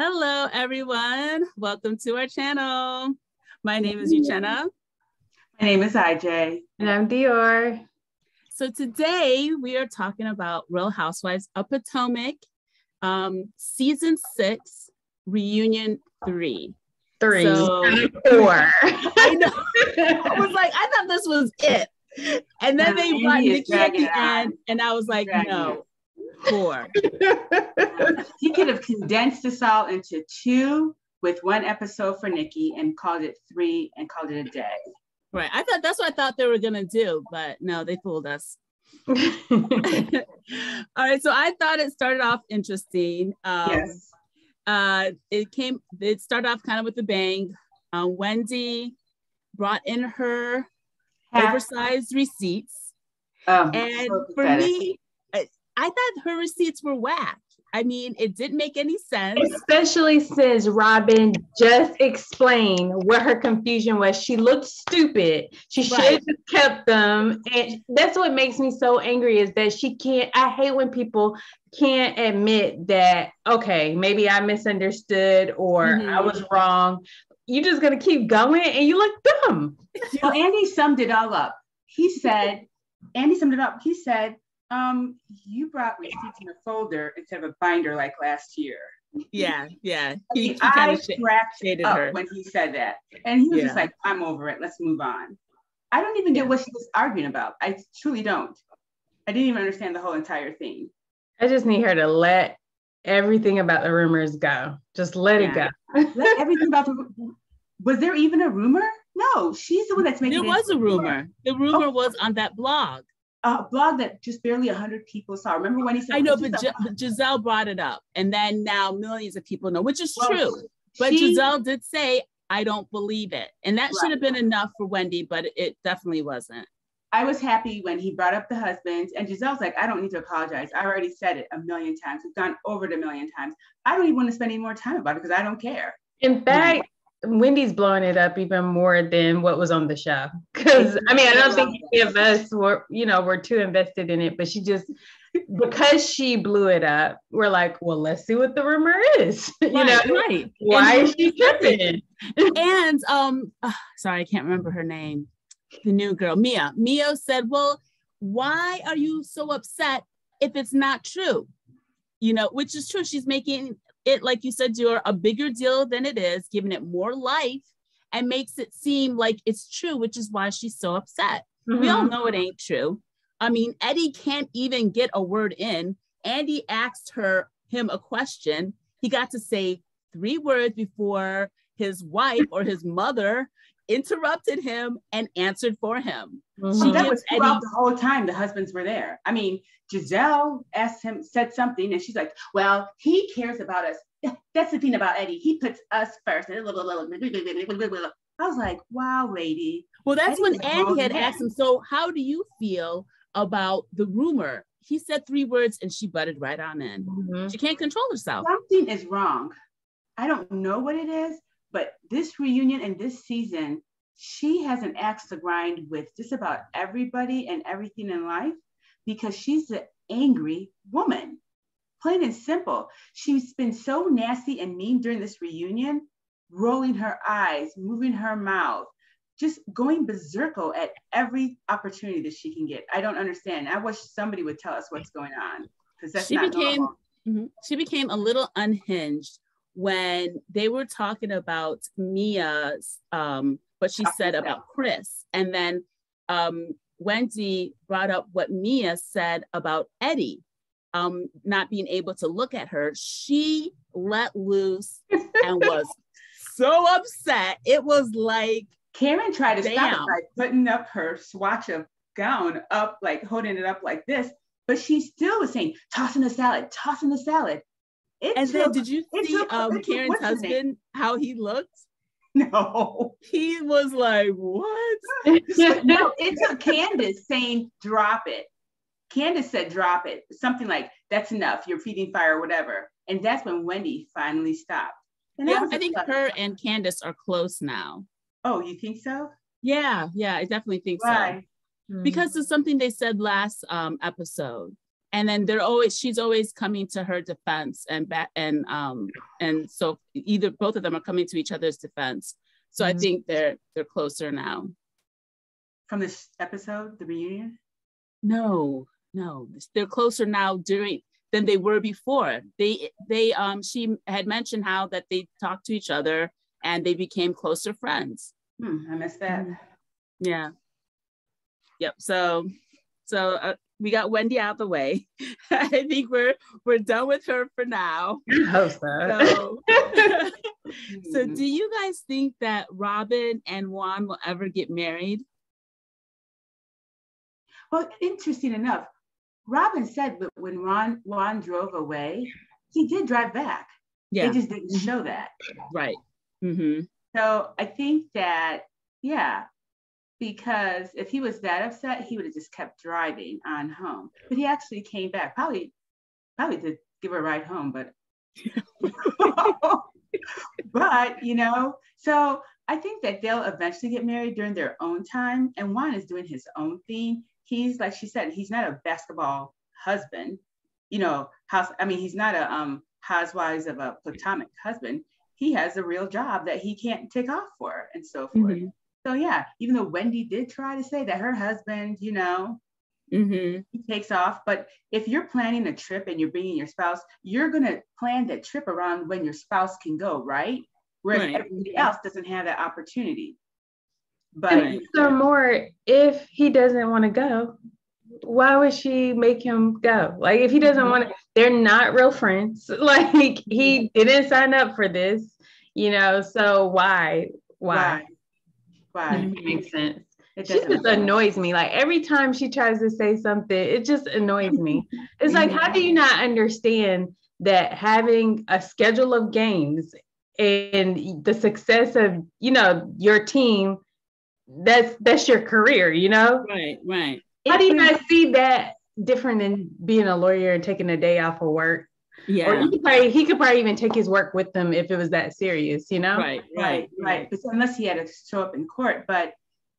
Hello, everyone. Welcome to our channel. My name is Uchenna. My name is IJ. And I'm Dior. So today we are talking about Real Housewives of Potomac, season 6, reunion 3. 3. So, 4. I know. I was like, I thought this was it. And then they brought Nikki at the end, and I was like, no, 4. He could have condensed this all into 2 with 1 episode for Nikki and called it 3 and called it a day. Right. I thought that's what I thought they were gonna do, but no, they fooled us. All right. So I thought it started off interesting. Yes. It started off kind of with a bang. Wendy brought in her oversized receipts. And so for me, I thought her receipts were whack. I mean, it didn't make any sense. Especially since Robyn just explained what her confusion was. She looked stupid. She should have kept them. And that's what makes me so angry is that she can't. I hate when people can't admit that, okay, maybe I misunderstood or I was wrong. You're just going to keep going and you look dumb. Well, Andy summed it all up. He said, you brought receipts in a folder instead of a binder like last year. Yeah. He kind of shaded her when he said that. And he was just like, I'm over it. Let's move on. I don't even get what she was arguing about. I truly don't. I didn't even understand the whole entire thing. I just need her to let everything about the rumors go. Just let it go. Let everything about was there even a rumor? No, she's the one that's making it. There was a rumor. The rumor was on that blog. A blog that just barely 100 people saw. Remember when he said, I know, but Gizelle brought it up. And then now millions of people know, which is true. But Gizelle did say, I don't believe it. And that should have been enough for Wendy, but it definitely wasn't. I was happy when he brought up the husbands, and Giselle's like, I don't need to apologize. I already said it a million times. We've gone over it a million times. I don't even want to spend any more time about it because I don't care. In fact, Wendy's blowing it up even more than what was on the show. Because I mean, I don't think any of us were too invested in it, but she just, because she blew it up, we're like, well, let's see what the rumor is. Right. Why is she tripping? And sorry, I can't remember her name. The new girl, Mia. Mia said, well, why are you so upset if it's not true? Which is true. She's making it, like you said, Dior, a bigger deal than it is, giving it more life and makes it seem like it's true, which is why she's so upset. We all know it ain't true. I mean, Eddie can't even get a word in. Andy asked him a question. He got to say 3 words before his wife or his mother interrupted him and answered for him. That was throughout the whole time the husbands were there. I mean, Gizelle said something, and she's like, well, he cares about us. That's the thing about Eddie. He puts us first. I was like, wow, lady. Well, that's when Andy had asked him, so how do you feel about the rumor? He said 3 words, and she butted right on in. She can't control herself. Something is wrong. I don't know what it is, but this reunion and this season, she has an axe to grind with just about everybody and everything in life because she's an angry woman, plain and simple. She's been so nasty and mean during this reunion, rolling her eyes, moving her mouth, just going berserko at every opportunity that she can get. I don't understand. I wish somebody would tell us what's going on because that's not normal. She became a little unhinged when they were talking about Mia's, what she said about Kris. And then Wendy brought up what Mia said about Eddie not being able to look at her. She let loose and was so upset. It was like, Karen tried to stop it by putting up her swatch of gown up, like holding it up like this, but she still was saying, tossing the salad. Then did you see Karen's husband, how he looked? No. He was like, what? No, it took Candiace saying, drop it. Candiace said, drop it. Something like, that's enough. You're feeding fire or whatever. And that's when Wendy finally stopped. And I think her and Candiace are close now. Oh, you think so? Yeah, I definitely think so. Because of something they said last episode. And then she's always coming to her defense and so either both of them are coming to each other's defense. So I think they're closer now. From this episode, the reunion? No, they're closer now than they were before. She had mentioned how that they talked to each other and they became closer friends. I missed that. Yeah. Yep. So we got Wendy out of the way. I think we're done with her for now. I hope so. So do you guys think that Robyn and Juan will ever get married? Well, interesting enough, Robyn said that when Juan drove away, he did drive back. Yeah. They just didn't show that. Right. So I think that, because if he was that upset, he would have just kept driving on home. But he actually came back, probably to give her a ride home, but so I think that they'll eventually get married during their own time. And Juan is doing his own thing. He's, like she said, he's not a basketball husband, he's not a Housewives of a Potomac husband. He has a real job that he can't take off for and so forth. So even though Wendy did try to say that her husband, he takes off, but if you're planning a trip and you're bringing your spouse, you're going to plan that trip around when your spouse can go, right? Whereas everybody else doesn't have that opportunity. But so more, if he doesn't want to go, why would she make him go? Like, if he doesn't want to, they're not real friends. Like, he didn't sign up for this, so why? It makes sense. She just annoys me. Like, every time she tries to say something, it just annoys me. It's like, how do you not understand that having a schedule of games and the success of, your team, that's your career, Right. How do you not see that different than being a lawyer and taking a day off of work? Yeah. Or he could probably even take his work with him if it was that serious, Right. But unless he had to show up in court, but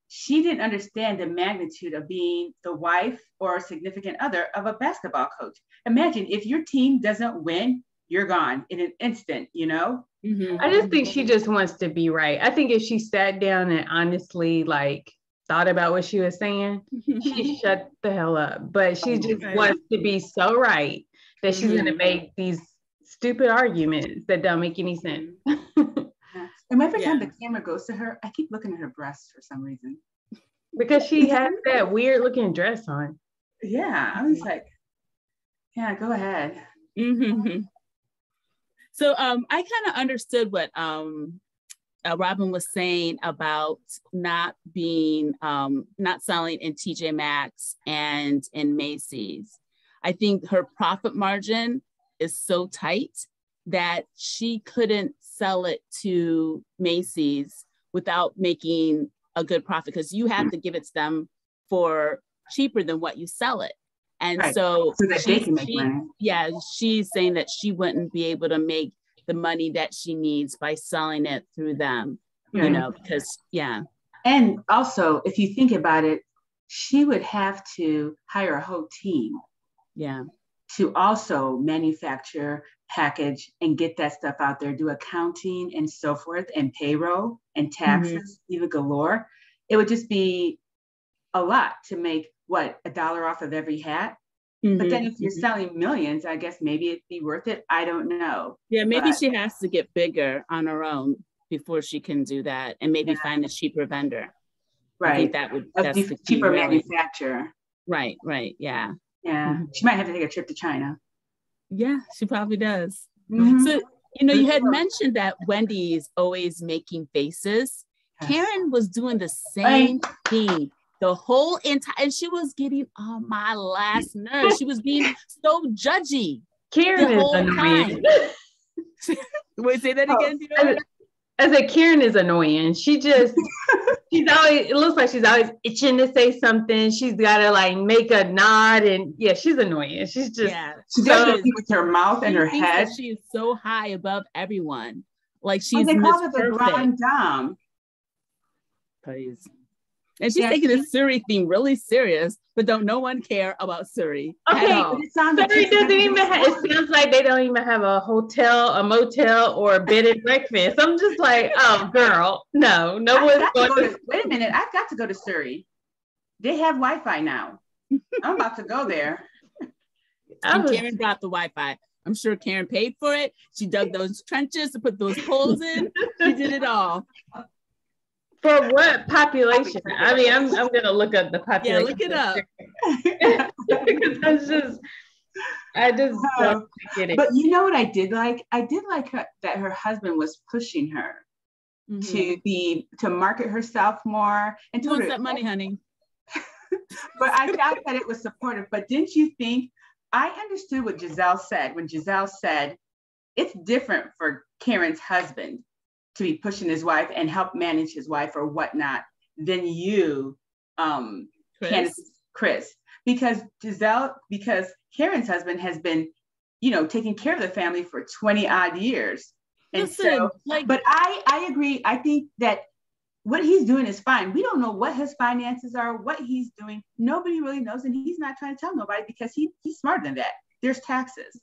she didn't understand the magnitude of being the wife or significant other of a basketball coach. Imagine if your team doesn't win, you're gone in an instant, I just think she just wants to be right. I think if she sat down and honestly, thought about what she was saying, she shut the hell up. But she just wants to be so right that she's going to make these stupid arguments that don't make any sense. And every time the camera goes to her, I keep looking at her breasts for some reason. Because she has that weird looking dress on. Yeah, I was like, go ahead. So I kind of understood what Robyn was saying about not selling in TJ Maxx and in Macy's. I think her profit margin is so tight that she couldn't sell it to Macy's without making a good profit, because you have to give it to them for cheaper than what you sell it. And so that they can make money. She's saying that she wouldn't be able to make the money that she needs by selling it through them, because And also, if you think about it, she would have to hire a whole team. To also manufacture, package, and get that stuff out there, do accounting and so forth, and payroll and taxes, even galore. It would just be a lot to make $1 off of every hat. But then if you're selling millions, I guess maybe it'd be worth it. I don't know. Yeah, maybe she has to get bigger on her own before she can do that, and maybe find a cheaper vendor. Right. I think that's the cheaper manufacturer. Right. Yeah. She might have to take a trip to China. Yeah, she probably does. So, you had mentioned that Wendy is always making faces. Karen was doing the same thing the whole entire, and she was getting on my last nerve. She was being so judgy. Karen is annoying. Wait, say that again. I said Karen is annoying. She's always, it looks like she's always itching to say something. She's got to make a nod, and she's annoying. She's just, she does it with her mouth and her head. She is so high above everyone. Like she's they call Miss her the Grand Dame. Please. And she's taking the Suri theme really serious, but don't no one care about Suri. Okay, but it sounds like it sounds like they don't even have a hotel, a motel, or a bed and breakfast. I'm just like, oh girl, no one's going to wait a minute, I've got to go to Suri. They have Wi-Fi now. I'm about to go there. And Karen brought the Wi-Fi. I'm sure Karen paid for it. She dug those trenches to put those poles in. She did it all. For what population? I mean, I'm gonna look up the population. Yeah, look it up. Because I just don't get it. But you know what I did like? I did like that her husband was pushing her to market herself more and to wants that money, honey. But I thought that it was supportive. But didn't you think? I understood what Gizelle said when Gizelle said it's different for Karen's husband to be pushing his wife and help manage his wife or whatnot than you, Kris, because Karen's husband has been, taking care of the family for 20 odd years. And but I agree. I think that what he's doing is fine. We don't know what his finances are, what he's doing. Nobody really knows. And he's not trying to tell nobody because he's smarter than that. There's taxes.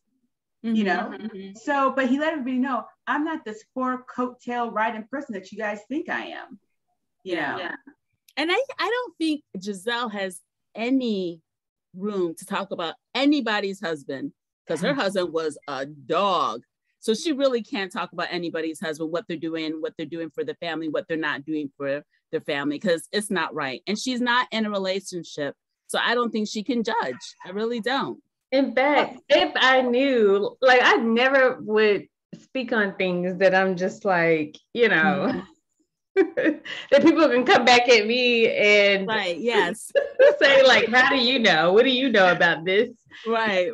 So, but he let everybody know, I'm not this poor coattail riding person that you guys think I am, Yeah. And I don't think Gizelle has any room to talk about anybody's husband because her husband was a dog. So she really can't talk about anybody's husband, what they're doing for the family, what they're not doing for their family, because it's not right. And she's not in a relationship. So I don't think she can judge. I really don't. In fact, if I knew, like, I never would speak on things that I'm just like, that people can come back at me and say like, how do you know? What do you know about this? Right.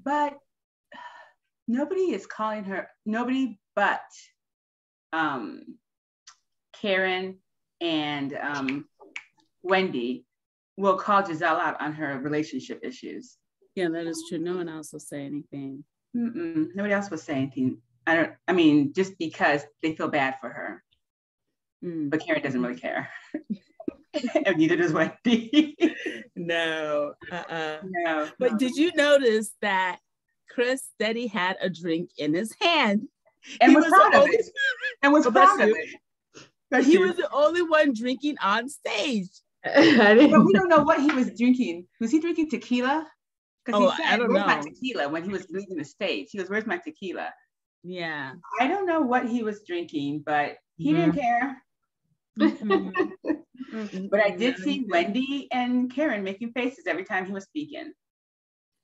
But nobody is calling her, nobody but Karen and Wendy will call Gizelle out on her relationship issues. Yeah, that is true. No one else will say anything. Nobody else will say anything. Just because they feel bad for her. But Karen doesn't really care. And neither does Wendy. No. No. But did you notice that Kris said he had a drink in his hand? And was proud of it. And was proud of it. But he was the only one drinking on stage. But we don't know what he was drinking. Was he drinking tequila? Because he said, where's my tequila? When he was leaving the stage, he was, where's my tequila? Yeah. I don't know what he was drinking, but he didn't care. But I did see Wendy and Karen making faces every time he was speaking.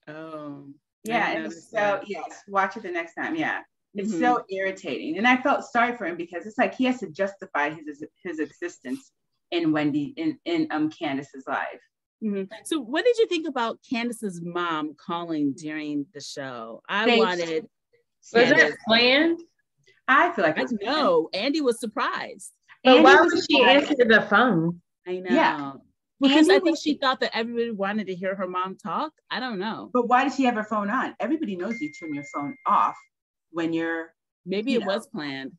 Oh. Yeah, and so, yes, watch it the next time. Yeah. It's so irritating. And I felt sorry for him because it's like he has to justify his existence in Wendy, in Candiace's life. So what did you think about Candiace's mom calling during the show? Was that planned? I feel like no. Andy was surprised. But why would she answer the phone? I know. Yeah. Because I think she thought that everybody wanted to hear her mom talk. I don't know. But why did she have her phone on? Everybody knows you turn your phone off when you're... Maybe it was planned.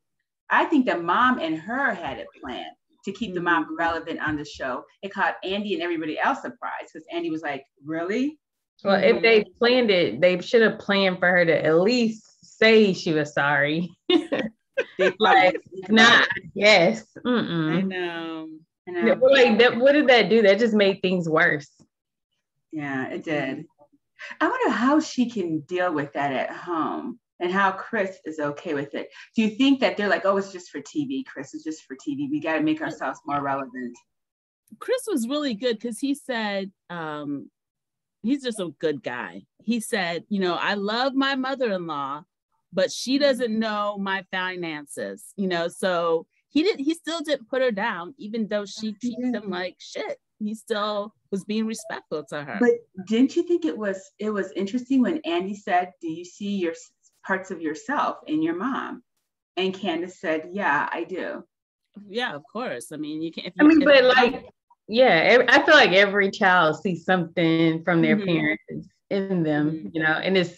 I think the mom and her had it planned to keep the mom relevant on the show. It caught Andy and everybody else surprised because Andy was like, really? Well, if they planned it, they should have planned for her to at least say she was sorry. Like, not, yes. I know. Like, what did that do? That just made things worse. Yeah, it did. I wonder how she can deal with that at home and how Kris is okay with it. Do you think that they're like, oh, it's just for TV, Kris, it's just for TV. We got to make ourselves more relevant. Kris was really good because he said, he's just a good guy. He said, I love my mother-in-law, but she doesn't know my finances, so he still didn't put her down, even though she treats him like shit. He still was being respectful to her. But didn't you think it was interesting when Andy said, do you see your parts of yourself in your mom? And Candiace said, yeah, I do. Yeah, of course. I mean, you can't. I feel like every child sees something from their parents in them, and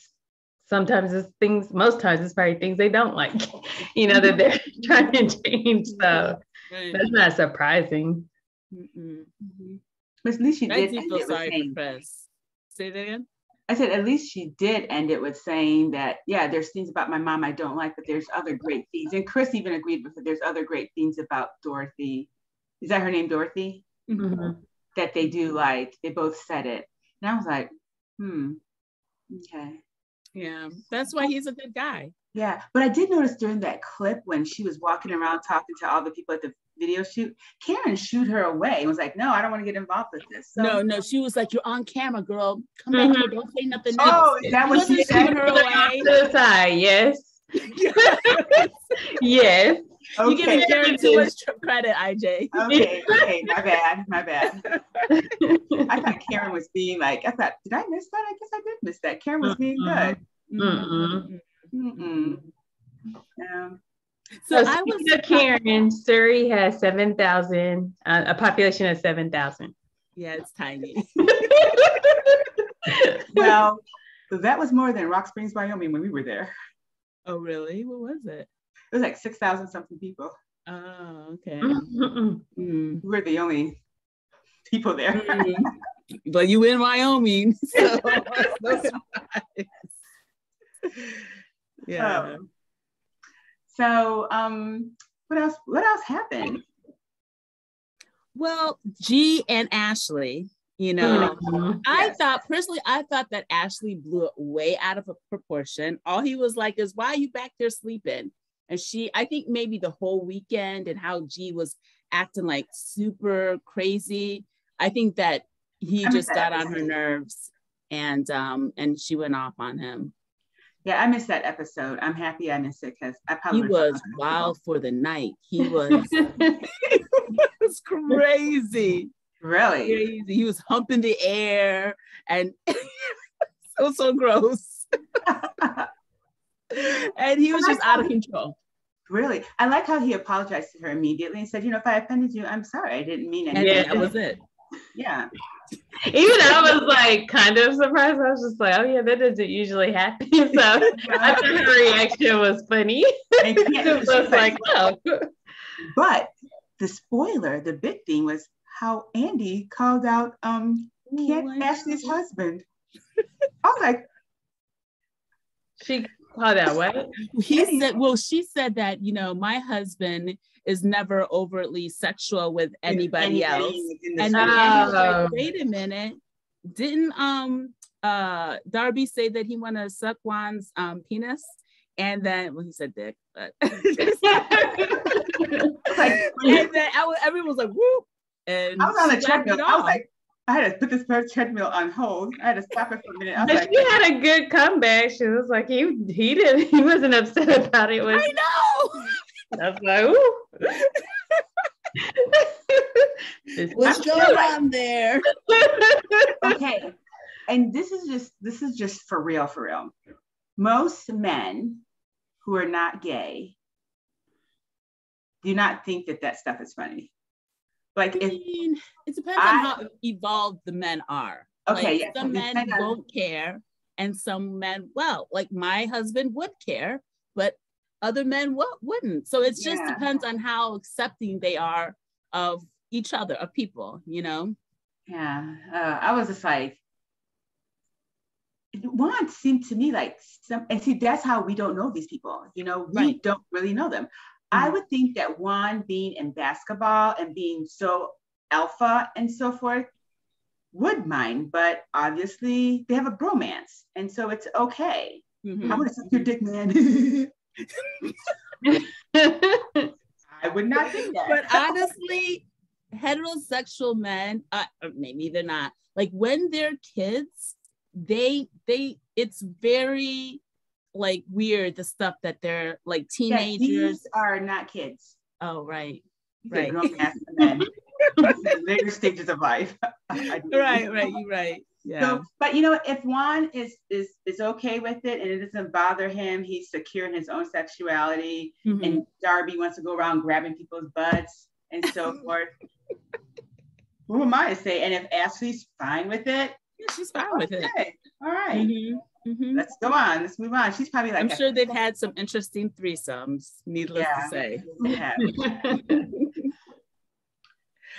most times it's probably things they don't like, that they're trying to change. So that's not surprising. But at least she I did do end feel it with sorry saying, for Kris. Say that again? I said, at least she did end it with saying that, yeah, there's things about my mom I don't like, but there's other great things. And Kris even agreed with it. There's other great things about Dorothy. Is that her name, Dorothy? That they do like. They both said it. And I was like, okay. Yeah, that's why he's a good guy. Yeah, but I did notice during that clip when she was walking around talking to all the people at the video shoot, Karen shooed her away and was like, no, I don't want to get involved with this. So, no, she was like, you're on camera, girl. Come back here. Don't say nothing else. Oh, is that what she said? Her away? To the side, yes. Yes. Okay. You're giving Karen too much credit, IJ. Okay, my bad. I thought Karen was being like, did I miss that? I guess I did miss that. Karen was being good. So I was Karen. Surrey has 7,000, a population of 7,000. Yeah, it's tiny. Well, that was more than Rock Springs, Wyoming when we were there. Oh, really? What was it? It was like 6,000 something people. Oh, okay. We were the only people there. But you in Wyoming, so no surprise. Yeah. So what else happened? Well, G and Ashley, I thought that Ashley blew it way out of proportion. All he was like is, why are you back there sleeping? And I think maybe the whole weekend and how G was acting like super crazy. I think that he just got on her nerves and she went off on him. Yeah, I missed that episode. I'm happy I missed it because I probably was wild for the night. He was, it was crazy. Really? Crazy. He was humping the air and so gross. And he was just out of control. Really? I like how he apologized to her immediately and said, if I offended you, I'm sorry. I didn't mean anything. And that was it. Yeah. Even I was like kind of surprised. I was just like, oh yeah, that doesn't usually happen. So I thought her reaction was funny. It was like, oh. But the spoiler, the big thing was how Andy called out Ashley's husband. I was like, she called out what? She said that, my husband is never overtly sexual with anybody else. And then Andy was like, wait a minute. Didn't Darby say that he wanted to suck Juan's penis? And then, he said dick, but and then everyone was like, whoop. And I was on the treadmill. I was like, I had to put this treadmill on hold. I had to stop it for a minute. But she had a good comeback. She was like, he wasn't upset about it. I know. I was like, ooh. What's going on there? Okay. And this is just for real. Most men who are not gay do not think that stuff is funny. Like, it depends on how evolved the men are. Okay, like, some men won't care, and some men, like my husband would care, but other men wouldn't. So it just depends on how accepting they are of each other, of people, Yeah, I was just like, Juan seemed to me like and see, that's how we don't know these people. We don't really know them. I would think that Juan being in basketball and being so alpha and so forth would mind, but obviously they have a bromance, and so it's okay. I want to suck your dick, man. I would not think that. But honestly, heterosexual men, maybe they're not, like when they're kids, it's very like weird, the stuff that they're like teenagers. These are not kids. Oh, right. Right. Men. Later stages of life. Right. You're right. Yeah. So, but if Juan is okay with it and it doesn't bother him, he's secure in his own sexuality, and Darby wants to go around grabbing people's butts and so forth. Who am I to say? And if Ashley's fine with it, yeah, she's fine with it. All right. Let's go on. Let's move on. She's probably like, I'm sure they've had some interesting threesomes, needless to say. Yeah.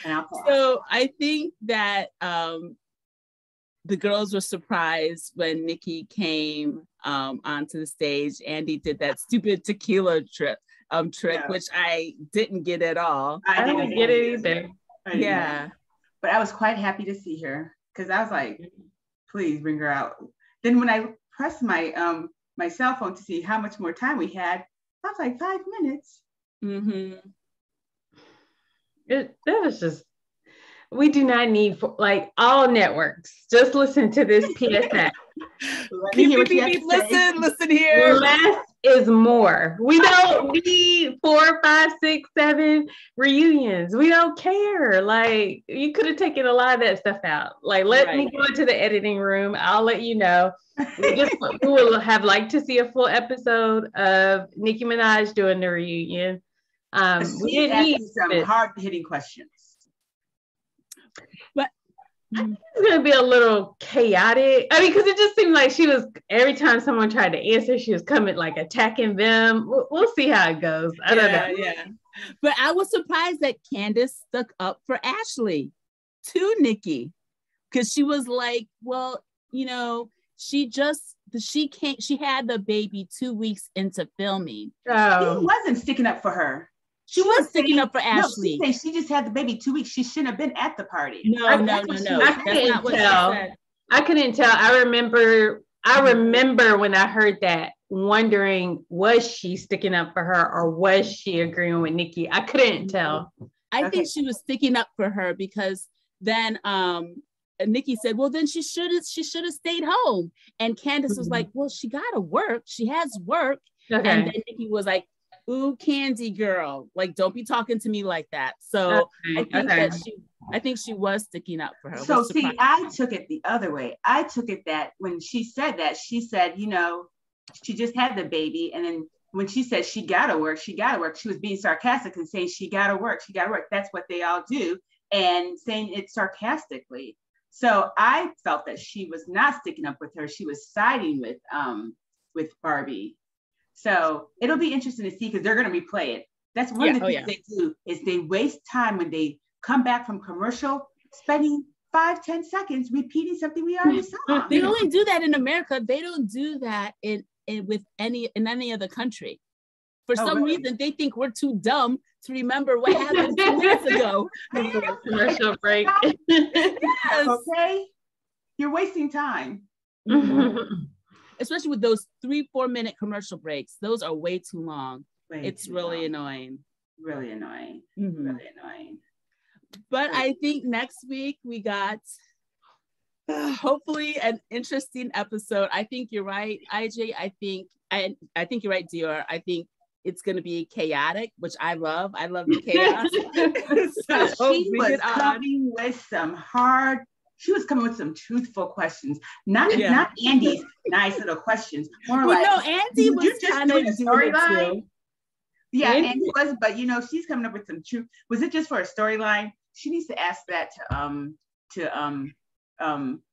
So I think that the girls were surprised when Nikki came onto the stage. Andy did that stupid tequila trick, which I didn't get at all. I didn't get it either. Yeah. But I was quite happy to see her because I was like, please bring her out. Then when I pressed my my cell phone to see how much more time we had, I was like 5 minutes. Mm-hmm. That was just, we do not need like all networks. Just listen to this PSA. Listen here. Less is more. We don't need 4, 5, 6, 7 reunions. We don't care. Like, you could have taken a lot of that stuff out. Like, let me go into the editing room. I'll let you know. We will have liked to see a full episode of Nicki Minaj doing the reunion. We didn't need some hard-hitting questions. But I think it's going to be a little chaotic. I mean, because it just seemed like she was, every time someone tried to answer, she was coming, like, attacking them. We'll see how it goes. I don't know. Yeah. But I was surprised that Candiace stuck up for Ashley to Nikki, because she was like, well, you know, she had the baby 2 weeks into filming. Oh. She wasn't sticking up for her. She was sticking up for Ashley. No, she just had the baby 2 weeks. She shouldn't have been at the party. No. I couldn't tell. I couldn't tell. I remember when I heard that, wondering, was she sticking up for her or was she agreeing with Nikki? I couldn't tell. I think she was sticking up for her because then Nikki said, well, then she should have stayed home. And Candiace was like, well, she gotta work. She has work. Okay. And then Nikki was like, ooh, Candy girl, like, don't be talking to me like that. So I think she was sticking up for her. So see, I took it the other way. I took it that when she said that, she said, you know, she just had the baby. And then when she said she gotta work, she was being sarcastic and saying she gotta work. That's what they all do. And saying it sarcastically. So I felt that she was not sticking up with her. She was siding with Barbie. So it'll be interesting to see because they're going to replay it. That's one of the things they do is they waste time when they come back from commercial, spending 5-10 seconds repeating something we already saw. They only do that in America. They don't do that in any other country. For some reason, they think we're too dumb to remember what happened 2 minutes ago. Commercial break. Yes. Okay, you're wasting time. Especially with those 3-4 minute commercial breaks. Those are way too long. It's really annoying. Really annoying. Mm-hmm. Really annoying. But I think next week we got hopefully an interesting episode. I think you're right, IJ. I think you're right, Dior. I think it's going to be chaotic, which I love. I love the chaos. She was coming with some truthful questions, not Andy's nice little questions. More like, no, Andy was just kind doing of a storyline. Yeah, Andy was, but you know, she's coming up with some truth. Was it just for a storyline? She needs to ask that to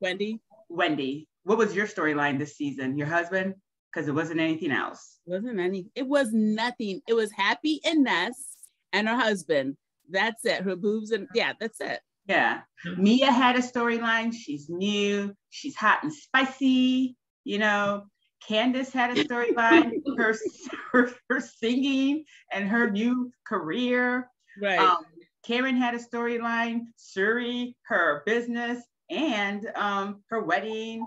Wendy. Wendy, what was your storyline this season? Your husband? Because it wasn't anything else. It was nothing. It was Happy and Ness and her husband. That's it. Her boobs and that's it. Yeah. Mia had a storyline. She's new. She's hot and spicy. You know, Candiace had a storyline. her singing and her new career. Right. Karen had a storyline. Suri, her business and her wedding.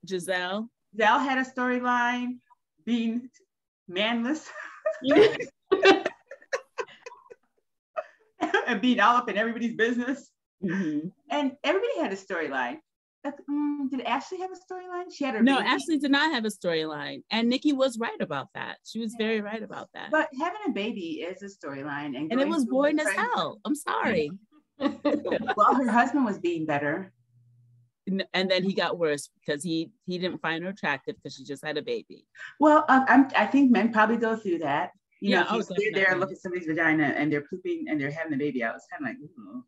Giselle had a storyline, being manless. And being all up in everybody's business. Mm-hmm. And everybody had a storyline. Did Ashley have a storyline? She had No, Ashley did not have a storyline. And Nikki was right about that. She was very right about that. But having a baby is a storyline. And it was boring as hell. I'm sorry. Well, her husband was being better. And then he got worse because he didn't find her attractive because she just had a baby. Well, I think men probably go through that. You know, if you there look at somebody's vagina and they're pooping and they're having a baby out, it's kind of like, ooh.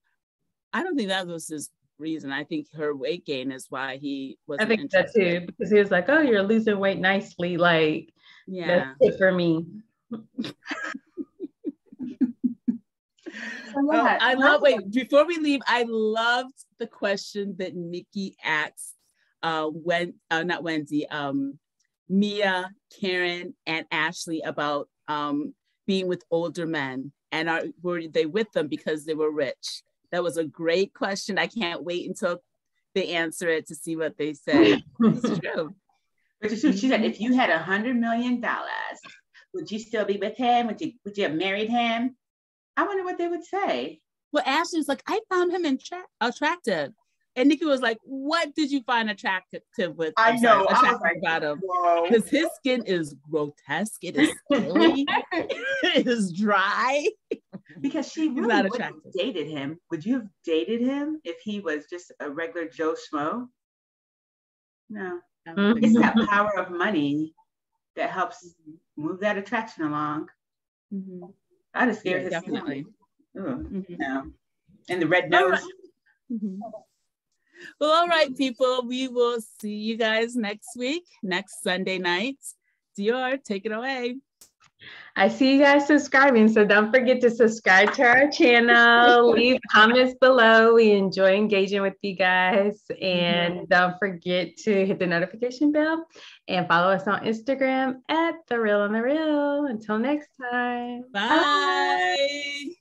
I don't think that was his reason. I think her weight gain is why he wasn't I think that too, because he was like, oh, you're losing weight nicely. Like, that's it for me. Wait, before we leave, I loved the question that Nikki asked not Wendy, Mia, Karen, and Ashley about being with older men, and were they with them because they were rich? That was a great question. I can't wait until they answer it to see what they say. It's true. Which is true. She said, if you had $100 million, would you still be with him? Would you have married him? I wonder what they would say. Well, Ashley was like, I found him attractive. And Nikki was like, what did you find attractive with? Attractive about him? Because his skin is grotesque. It is scaly. It is dry. Because she really wouldn't have dated him. Would you have dated him if he was just a regular Joe Schmo? No. It's that power of money that helps move that attraction along. Mm-hmm. I'd have scared his definitely. No. And the red nose. Mm-hmm. Well, all right, people. We will see you guys next week, next Sunday night. Dior, take it away. I see you guys subscribing, so don't forget to subscribe to our channel, leave comments below. We enjoy engaging with you guys, and don't forget to hit the notification bell and follow us on Instagram at The Real on the Real. Until next time. Bye.